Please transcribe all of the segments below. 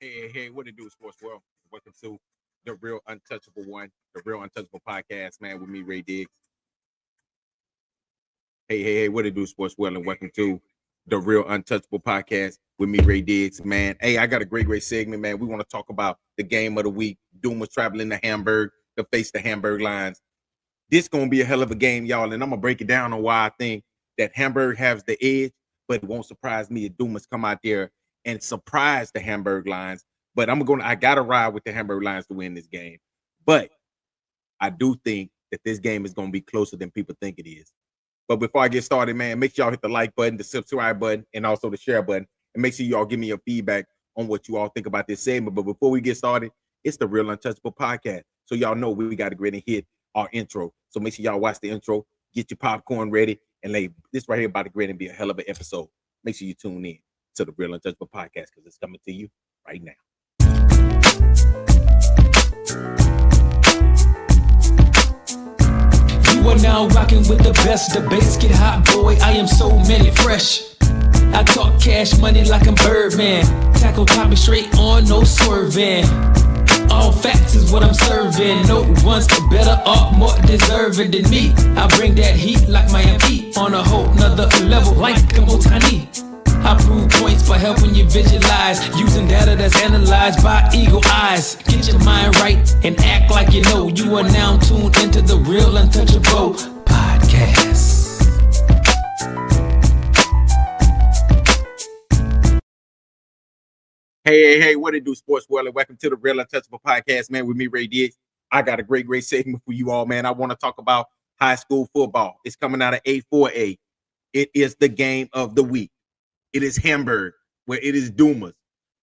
Hey, what it do, sports world? Welcome to the Real Untouchable One, the Real Untouchable Podcast, man, with me, Ray Diggs. Hey, what it do, sports world, and welcome to the Real Untouchable Podcast with me, Ray Diggs, man. Hey, I got a great segment, man. We want to talk about the game of the week. Dumas traveling to Hamburg to face the Hamburg Lions. This gonna be a hell of a game, y'all, and I'm gonna break it down on why I think that Hamburg has the edge, but it won't surprise me if Dumas come out there and surprise the Hamburg Lions. But I gotta ride with the Hamburg Lions to win this game. But I do think that this game is gonna be closer than people think it is. But before I get started, man, make sure y'all hit the like button, the subscribe button, and also the share button. And make sure y'all give me your feedback on what you all think about this segment. But before we get started, it's the Real Untouchable Podcast. So y'all know we got to go ahead and hit our intro. So make sure y'all watch the intro, get your popcorn ready, and this right here about to go ahead and be a hell of an episode. Make sure you tune in to the Real Untouchable Podcast because it's coming to you right now. You are now rocking with the best. Debates get hot, boy. I am so many fresh. I talk cash money like I'm Birdman. Tackle topic straight on, no swerving. All facts is what I'm serving. No one's better or more deserving than me. I bring that heat like my MP on a whole nother level like a Motani. I prove points by helping you visualize, using data that's analyzed by eagle eyes. Get your mind right and act like you know. You are now tuned into the Real Untouchable Podcast. Hey, what it do, sports world, and welcome to the Real Untouchable Podcast, man, with me, Ray Diggs. I got a great segment for you all, man. I want to talk about high school football. It's coming out of A4A. It is the game of the week. It is Hamburg, where it is Dumas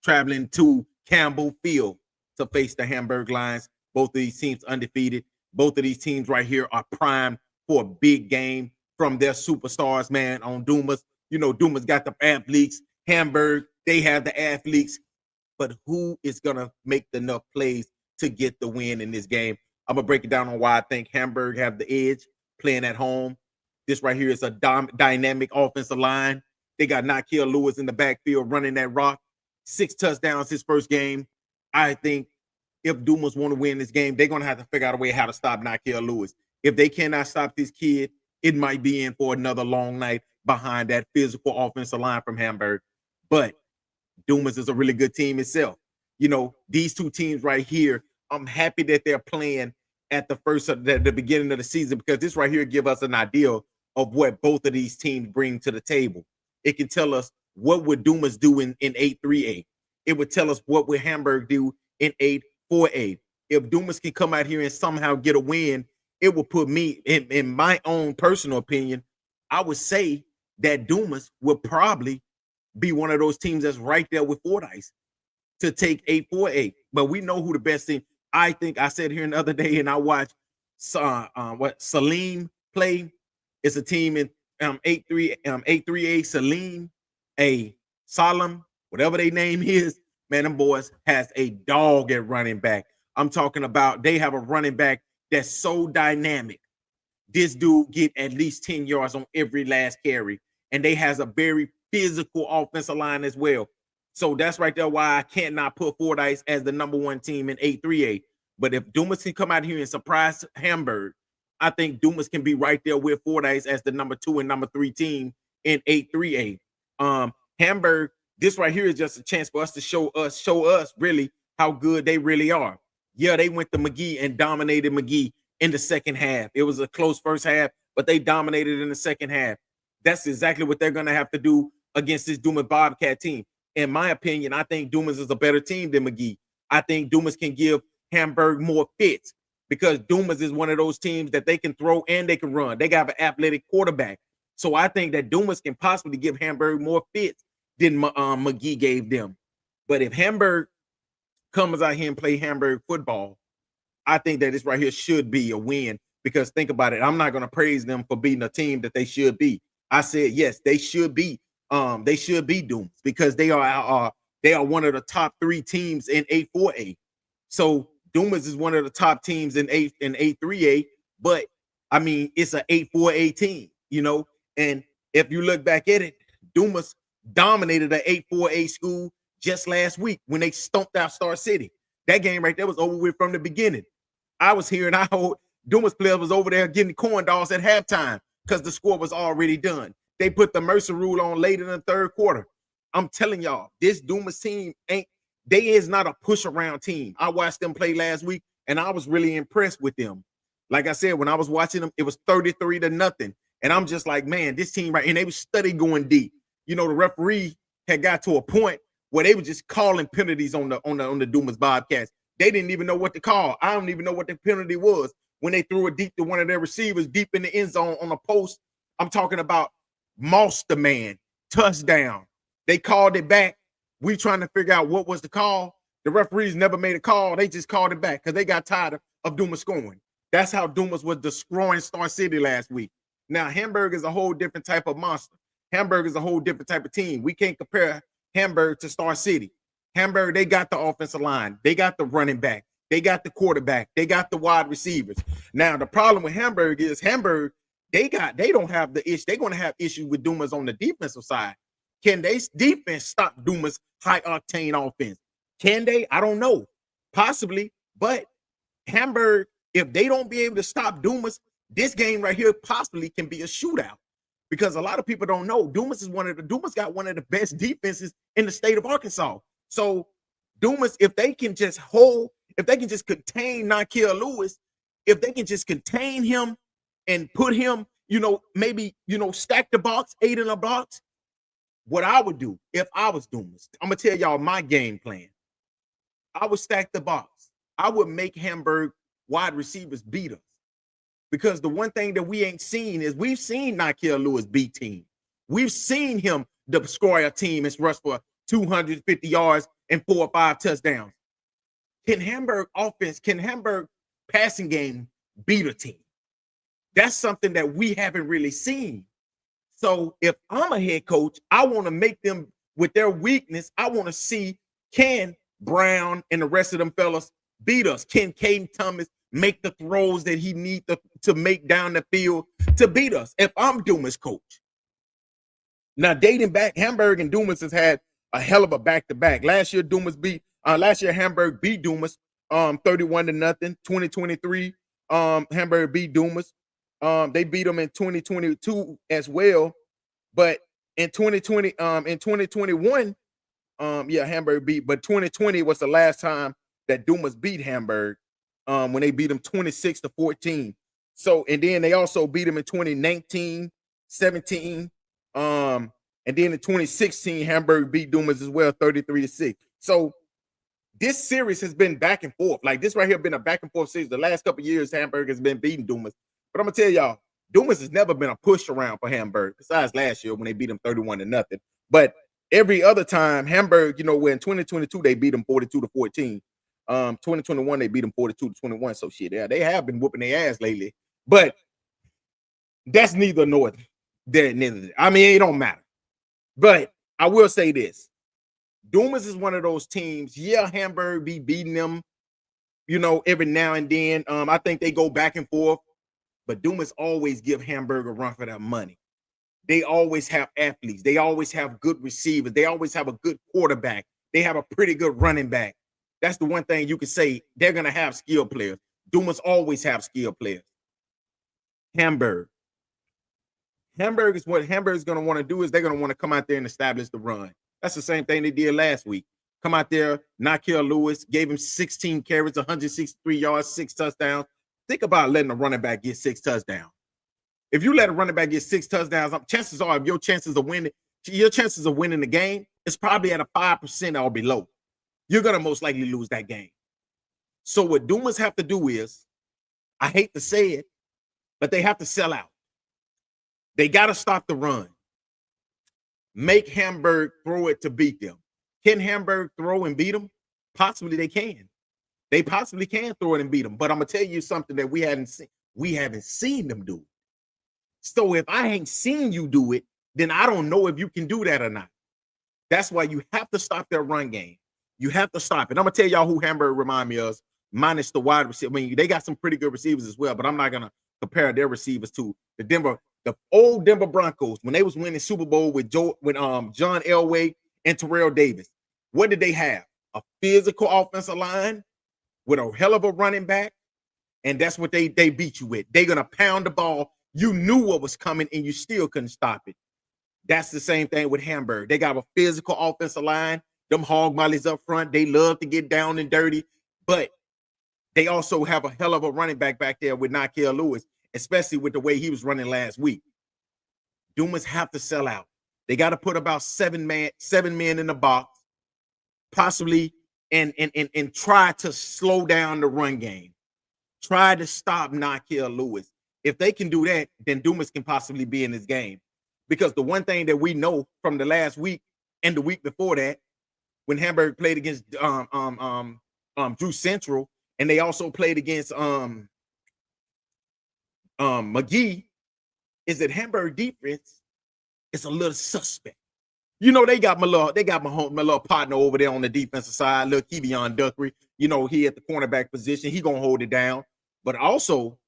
traveling to Campbell Field to face the Hamburg Lions. Both of these teams undefeated. Both of these teams right here are primed for a big game from their superstars, man, on Dumas. You know, Dumas got the athletes. Hamburg, they have the athletes. But who is going to make enough plays to get the win in this game? I'm going to break it down on why I think Hamburg have the edge playing at home. This right here is a dynamic offensive line. They got Nakia Lewis in the backfield running that rock. 6 touchdowns his first game. I think if Dumas want to win this game, they're going to have to figure out a way how to stop Nakia Lewis. If they cannot stop this kid, it might be in for another long night behind that physical offensive line from Hamburg. But Dumas is a really good team itself. You know, these two teams right here, I'm happy that they're playing at the beginning of the season because this right here give us an idea of what both of these teams bring to the table. It can tell us what would Dumas do in 8-3-8. It would tell us what would Hamburg do in 8-4-8. If Dumas can come out here and somehow get a win, it will put me, in my own personal opinion, I would say that Dumas will probably be one of those teams that's right there with Fordyce to take 8-4-8. But we know who the best team. I think I said here the other day, and I watched Salim play. It's a team in 8-3-8. Salim, Solemn, whatever their name is, man, them boys has a dog at running back. I'm talking about they have a running back that's so dynamic. This dude get at least 10 yards on every last carry, and they has a very physical offensive line as well. So that's right there why I cannot put Fordyce as the number one team in 8-3-8. But if Dumas can come out here and surprise Hamburg, I think Dumas can be right there with Fordyce as the number 2 and number 3 team in 8-3-8. Hamburg, this right here is just a chance for us to show us really how good they really are. Yeah, they went to McGee and dominated McGee in the second half. It was a close first half, but they dominated in the second half. That's exactly what they're going to have to do against this Dumas Bobcat team. In my opinion, I think Dumas is a better team than McGee. I think Dumas can give Hamburg more fits because Dumas is one of those teams that they can throw and they can run. They got an athletic quarterback. So I think that Dumas can possibly give Hamburg more fits than McGee gave them. But if Hamburg comes out here and play Hamburg football, I think that this right here should be a win because think about it. I'm not going to praise them for beating a team that they should be. I said, yes, they should be Dumas because they are one of the top 3 teams in 8-4-8. So Dumas is one of the top teams in 8-3-8, but I mean it's an 8-4-8 team, you know. And if you look back at it, Dumas dominated an 8-4-8 school just last week when they stomped out Star City. That game right there was over with from the beginning. I was here and I heard Dumas players was over there getting corn dogs at halftime because the score was already done. They put the Mercer rule on late in the third quarter. I'm telling y'all, this Dumas team is not a push around team. I watched them play last week and I was really impressed with them. Like I said, when I was watching them, it was 33-0. And I'm just like, man, this team right, and they was steady going deep. You know, the referee had got to a point where they were just calling penalties on the Dumas Bobcats. They didn't even know what to call. I don't even know what the penalty was when they threw it deep to one of their receivers deep in the end zone on a post. I'm talking about Moss the man, touchdown. They called it back. We trying to figure out what was the call. The referees never made a call. They just called it back because they got tired of Dumas scoring. That's how Dumas was destroying Star City last week. Now, Hamburg is a whole different type of monster. Hamburg is a whole different type of team. We can't compare Hamburg to Star City. Hamburg, they got the offensive line. They got the running back. They got the quarterback. They got the wide receivers. Now, the problem with Hamburg is Hamburg, they don't have the issue. They're going to have issues with Dumas on the defensive side. Can they defense stop Dumas' high-octane offense? Can they? I don't know. Possibly. But Hamburg, if they don't be able to stop Dumas, this game right here possibly can be a shootout. Because a lot of people don't know Dumas got one of the best defenses in the state of Arkansas. So Dumas, if they can just contain Nakia Lewis, if they can just contain him and put him, maybe, stack the box, 8 in a box, what I would do if I was Dumas, I'm going to tell y'all my game plan. I would stack the box. I would make Hamburg wide receivers beat us. Because the one thing that we ain't seen is we've seen Nakia Lewis beat team. We've seen him destroy a team and rush for 250 yards and 4 or 5 touchdowns. Can Hamburg passing game beat a team? That's something that we haven't really seen. So if I'm a head coach, I want to make them with their weakness. I want to see, can Brown and the rest of them fellas beat us? Can Caden Thomas make the throws that he needs to make down the field to beat us if I'm Dumas coach? Now, dating back, Hamburg and Dumas has had a hell of a back-to-back. Last year, Hamburg beat Dumas 31-0. 2023, Hamburg beat Dumas. They beat them in 2022 as well. But in 2021, Hamburg beat, but 2020 was the last time that Dumas beat Hamburg. When they beat them 26-14. So, and then they also beat them in 2019, 17. And then in 2016, Hamburg beat Dumas as well, 33-6. So this series has been back and forth. Like this right here been a back and forth series. The last couple of years, Hamburg has been beating Dumas. But I'm gonna tell y'all, Dumas has never been a push around for Hamburg, besides last year when they beat them 31-0. But every other time, Hamburg, when in 2022 they beat them 42-14. 2021 they beat them 42-21. So shit, yeah, they have been whooping their ass lately. But that's neither nor there. I mean, it don't matter. But I will say this: Dumas is one of those teams. Yeah, Hamburg be beating them, every now and then. I think they go back and forth, but Dumas always give Hamburg a run for their money. They always have athletes. They always have good receivers. They always have a good quarterback. They have a pretty good running back. That's the one thing you can say. They're going to have skilled players. Dumas always have skilled players. Hamburg is what Hamburg's going to want to do is they're going to want to come out there and establish the run. That's the same thing they did last week. Come out there, Nakia Lewis, gave him 16 carries, 163 yards, 6 touchdowns. Think about letting a running back get 6 touchdowns. If you let a running back get 6 touchdowns, chances are your chances of winning the game is probably at a 5% or below. You're going to most likely lose that game. So what Dumas have to do is, I hate to say it, but they have to sell out. They got to stop the run. Make Hamburg throw it to beat them. Can Hamburg throw and beat them? Possibly they can. They possibly can throw it and beat them. But I'm going to tell you something that we haven't seen them do. So if I ain't seen you do it, then I don't know if you can do that or not. That's why you have to stop their run game. You have to stop it. I'm going to tell y'all who Hamburg remind me of, minus the wide receiver. I mean, they got some pretty good receivers as well, but I'm not going to compare their receivers to the old Denver Broncos when they was winning Super Bowl with John Elway and Terrell Davis. What did they have? A physical offensive line with a hell of a running back, and that's what they beat you with. They're gonna pound the ball. You knew what was coming, and you still couldn't stop it. That's the same thing with Hamburg. They got a physical offensive line. Them hog mollies up front. They love to get down and dirty, but they also have a hell of a running back there with Nakia Lewis, especially with the way he was running last week. Dumas have to sell out. They got to put about seven men in the box, possibly, and try to slow down the run game. Try to stop Nakia Lewis. If they can do that, then Dumas can possibly be in this game. Because the one thing that we know from the last week and the week before that, when Hamburg played against Drew Central, and they also played against McGee, is that Hamburg defense is a little suspect. You know, they got my little partner over there on the defensive side, little Kevion Duckery. You know, he at the cornerback position. He gonna hold it down. But also,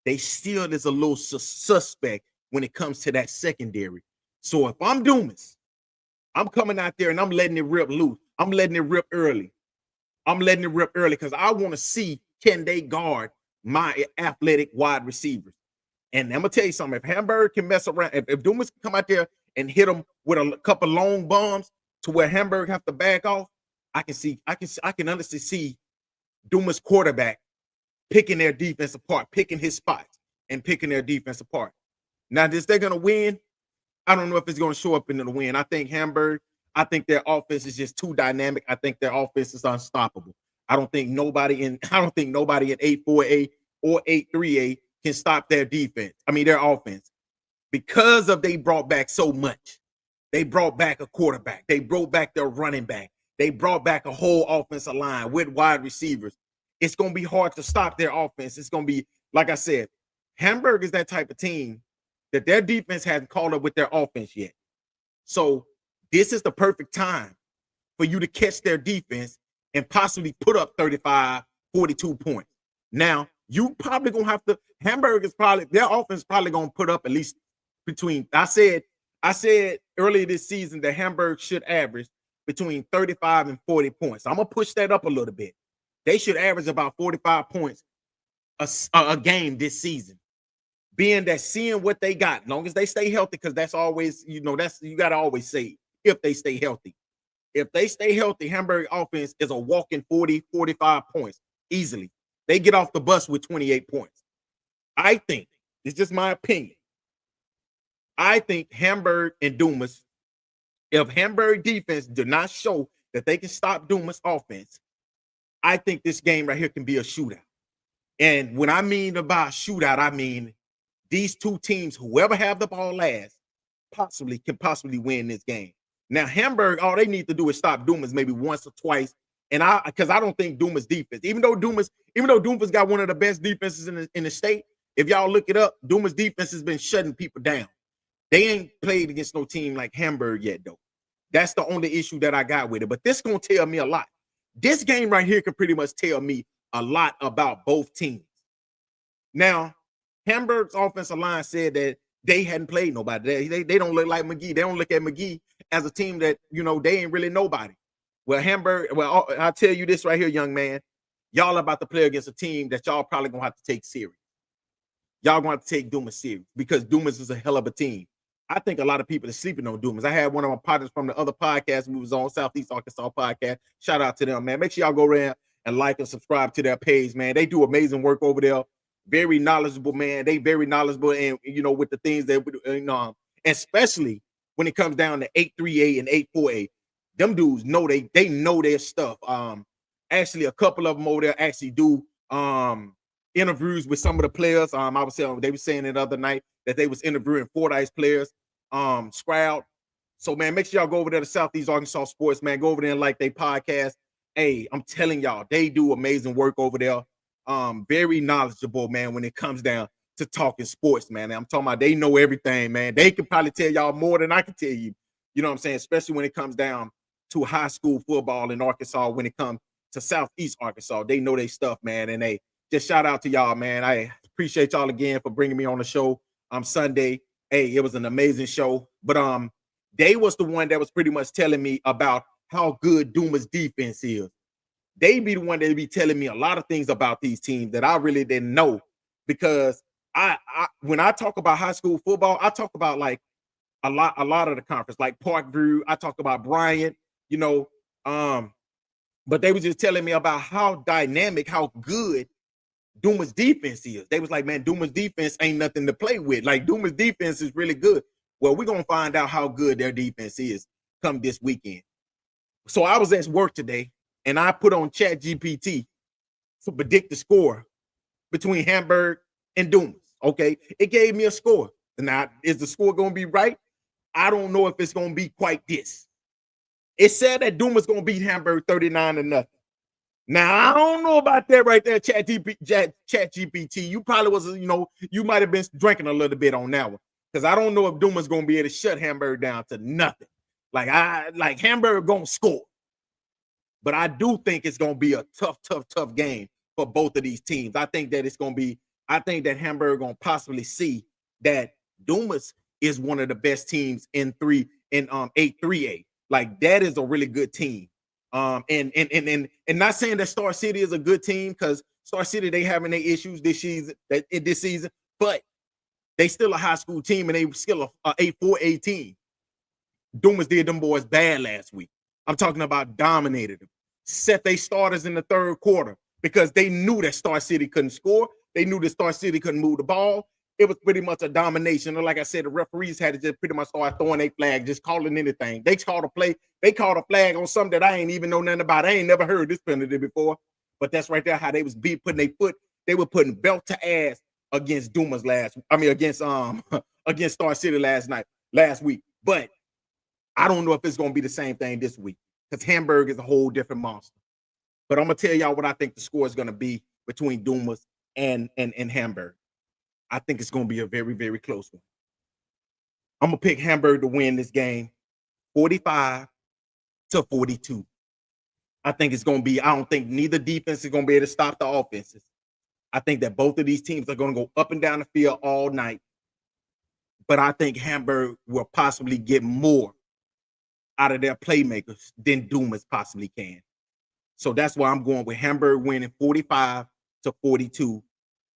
they still is a little suspect when it comes to that secondary. So if I'm Dumas, I'm coming out there and I'm letting it rip loose. I'm letting it rip early. Because I want to see, can they guard my athletic wide receivers? And I'm gonna tell you something. If Hamburg can mess around, if Dumas can come out there and hit them with a couple long bombs to where Hamburg have to back off, I can honestly see Dumas quarterback picking their defense apart, picking his spots and picking their defense apart. Now, is they gonna win? I don't know if it's gonna show up in the win. I think Hamburg, I think their offense is just too dynamic. I think their offense is unstoppable. I don't think nobody in 8-4A or 8-3A can stop their defense. I mean, their offense. Because of they brought back so much. They brought back a quarterback. They brought back their running back. They brought back a whole offensive line with wide receivers. It's going to be hard to stop their offense. It's going to be, like I said, Hamburg is that type of team that their defense hasn't caught up with their offense yet. So this is the perfect time for you to catch their defense and possibly put up 35, 42 points. Now, you probably going to have to, Hamburg is probably, their offense is probably going to put up at least between, I said earlier this season that Hamburg should average between 35 and 40 points. So I'm going to push that up a little bit. They should average about 45 points a game this season. Being that seeing what they got, as long as they stay healthy, because that's always, you got to always say, if they stay healthy. If they stay healthy, Hamburg offense is a walking 40, 45 points easily. They get off the bus with 28 points. I think, it's just my opinion, I think Hamburg and Dumas, if Hamburg defense do not show that they can stop Dumas offense, I think this game right here can be a shootout. And when I mean about shootout, I mean these two teams, whoever have the ball last, can possibly win this game. Now, Hamburg, all they need to do is stop Dumas maybe once or twice. And because I don't think Dumas defense, even though Dumas got one of the best defenses in the state, if y'all look it up, Dumas defense has been shutting people down. They ain't played against no team like Hamburg yet, though. That's the only issue that I got with it. But this gonna tell me a lot. This game right here can pretty much tell me a lot about both teams. Now, Hamburg's offensive line said that they hadn't played nobody. They don't look like McGee. They don't look at McGee as a team that, they ain't really nobody. Well, Hamburg, I'll tell you this right here, young man. Y'all about to play against a team that y'all probably gonna have to take serious. Y'all gonna have to take Dumas serious because Dumas is a hell of a team. I think a lot of people are sleeping on Dumas. I had one of my partners from the other podcast we was on, Southeast Arkansas podcast. Shout out to them, man. Make sure y'all go around and like and subscribe to their page, man. They do amazing work over there. Very knowledgeable, man. They very knowledgeable, and with the things that especially when it comes down to 8-3A and 8-4A, them dudes know they know their stuff. Actually, a couple of them over there actually do interviews with some of the players. I was saying they were saying it the other night that they was interviewing Fordyce players, Stroud. So man, make sure y'all go over there to Southeast Arkansas Sports, man. Go over there and like they podcast. Hey, I'm telling y'all, they do amazing work over there. Very knowledgeable, man, when it comes down to talking sports, man. I'm talking about they know everything, man. They can probably tell y'all more than I can tell you. You know what I'm saying? Especially when it comes down to high school football in Arkansas, when it comes to Southeast Arkansas. They know their stuff, man. And they just shout out to y'all, man. I appreciate y'all again for bringing me on the show Sunday. Hey, it was an amazing show. But they was the one that was pretty much telling me about how good Dumas defense is. They be the one that be telling me a lot of things about these teams that I really didn't know, because I when I talk about high school football, I talk about like a lot of the conference, like Parkview. I talk about Bryant, you know, but they was just telling me about how dynamic, how good Dumas defense is. They was like, man, Dumas defense ain't nothing to play with. Like, Dumas defense is really good. Well, we're gonna find out how good their defense is come this weekend. So I was at work today and I put on Chat GPT to predict the score between Hamburg and Dumas. Okay, it gave me a score. Now, is the score gonna be right? I don't know if it's gonna be quite this. It said that Dumas gonna beat Hamburg 39-0. Now, I don't know about that right there, Chat GPT. You probably was, you might have been drinking a little bit on that one, because I don't know if Dumas gonna be able to shut Hamburg down to nothing. Like Hamburg gonna score, but I do think it's gonna be a tough game for both of these teams. I think that Hamburg gonna possibly see that Dumas is one of the best teams in 8-3A. Like, that is a really good team. And not saying that Star City is a good team, because Star City, they having their issues this season, but they still a high school team, and they still a 8-4A team. Dumas did them boys bad last week. I'm talking about dominated them. Set they starters in the third quarter because they knew that Star City couldn't score. They knew that Star City couldn't move the ball. It was pretty much a domination. And like I said, the referees had to just pretty much start throwing a flag, just calling anything. They called a play. They called a flag on something that I ain't even know nothing about. I ain't never heard this penalty before. But that's right there how they was putting their foot. They were putting belt to ass against Dumas against Star City last week. But I don't know if it's gonna be the same thing this week, because Hamburg is a whole different monster. But I'm gonna tell y'all what I think the score is gonna be between Dumas and Hamburg. I think it's going to be a very, very close one. I'm going to pick Hamburg to win this game 45-42. I think it's going to be, I don't think neither defense is going to be able to stop the offenses. I think that both of these teams are going to go up and down the field all night. But I think Hamburg will possibly get more out of their playmakers than Dumas possibly can. So that's why I'm going with Hamburg winning 45-42.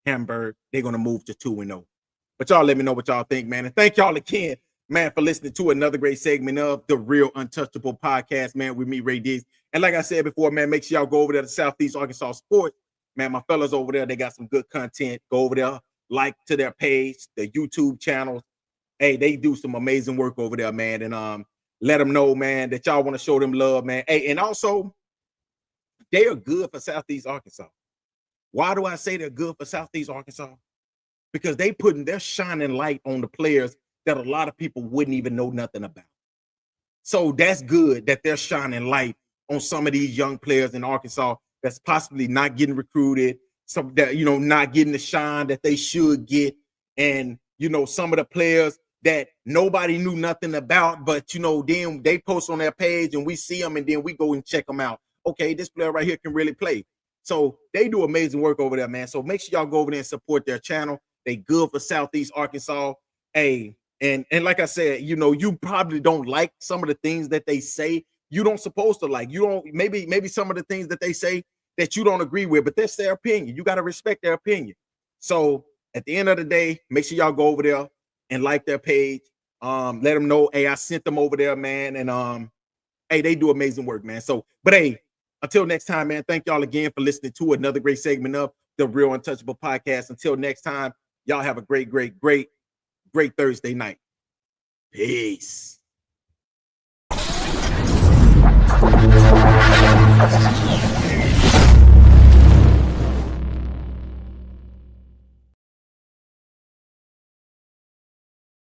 Hamburg, they're going to move to 2-0. But y'all let me know what y'all think, man. And thank y'all again, man, for listening to another great segment of the Real Untouchable Podcast, man, with me, Ray Diggs. And like I said before, man, make sure y'all go over there to Southeast Arkansas Sports. Man, my fellas over there, they got some good content. Go over there, like to their page, the YouTube channels. Hey, they do some amazing work over there, man. And let them know, man, that y'all want to show them love, man. Hey, and also, they are good for Southeast Arkansas. Why do I say they're good for Southeast Arkansas? Because they're shining light on the players that a lot of people wouldn't even know nothing about. So that's good that they're shining light on some of these young players in Arkansas that's possibly not getting recruited, some that, not getting the shine that they should get. And, some of the players that nobody knew nothing about, but, then they post on their page and we see them and then we go and check them out. Okay, this player right here can really play. So they do amazing work over there, man. So make sure y'all go over there and support their channel. They good for Southeast Arkansas. Hey, and like I said, you probably don't like some of the things that they say. You don't supposed to like. You don't, maybe some of the things that they say that you don't agree with, but that's their opinion. You got to respect their opinion. So at the end of the day, make sure y'all go over there and like their page. Let them know, hey, I sent them over there, man. And hey, they do amazing work, man. So, but hey, until next time, man, thank y'all again for listening to another great segment of the Real Untouchable Podcast. Until next time, y'all have a great Thursday night. Peace.